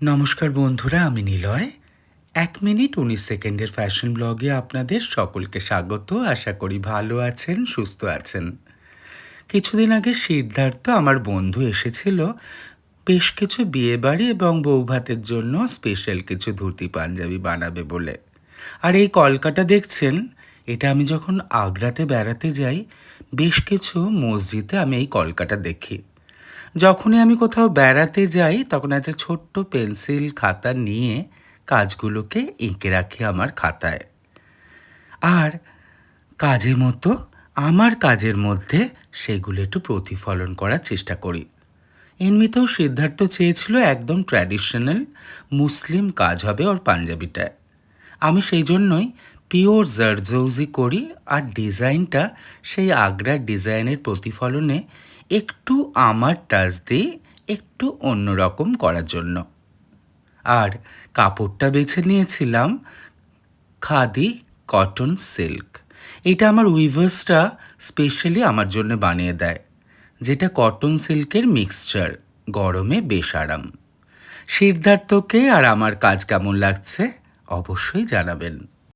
নমস্কার বন্ধুরা, আমি নিলয়। ১ মিনিট ১৯ সেকেন্ডের ফ্যাশন ব্লগে আপনাদের সকলকে স্বাগত। আশা করি ভালো আছেন, সুস্থ আছেন। কিছুদিন আগে সিদ্ধার্থ আমার বন্ধু এসেছিল বেশ কিছু বিয়েবাড়ি এবং বৌভাতের জন্য স্পেশাল কিছু ধুতি পাঞ্জাবি বানাবে বলে। আর এই কলকাটা দেখছেন, এটা আমি যখন আগ্রাতে বেড়াতে যাই, বেশ কিছু মসজিদে আমি এই কলকাটা দেখি। যখনই আমি কোথাও বেড়াতে যাই তখন একটা ছোট্ট পেন্সিল খাতা নিয়ে কাজগুলোকে এঁকে রাখি আমার খাতায়। আর কাজে মতো আমার কাজের মধ্যে সেগুলো একটু প্রতিফলন করার চেষ্টা করি। এমনিতেও সিদ্ধার্থ চেয়েছিল একদম ট্র্যাডিশনাল মুসলিম কাজ হবে ওর পাঞ্জাবিটায়। আমি সেই জন্যই পিওর জারদৌজি করি, আর ডিজাইনটা সেই আগ্রার ডিজাইনের প্রতিফলনে একটু আমার টাচ দিই, একটু অন্যরকম করার জন্য। আর কাপড়টা বেছে নিয়েছিলাম খাদি কটন সিল্ক। এটা আমার উইভার্সটা স্পেশালি আমার জন্য বানিয়ে দেয়, যেটা কটন সিল্কের মিক্সচার, গরমে বেশ আরাম। সিদ্ধার্থকে আর আমার কাজ কেমন লাগছে অবশ্যই জানাবেন।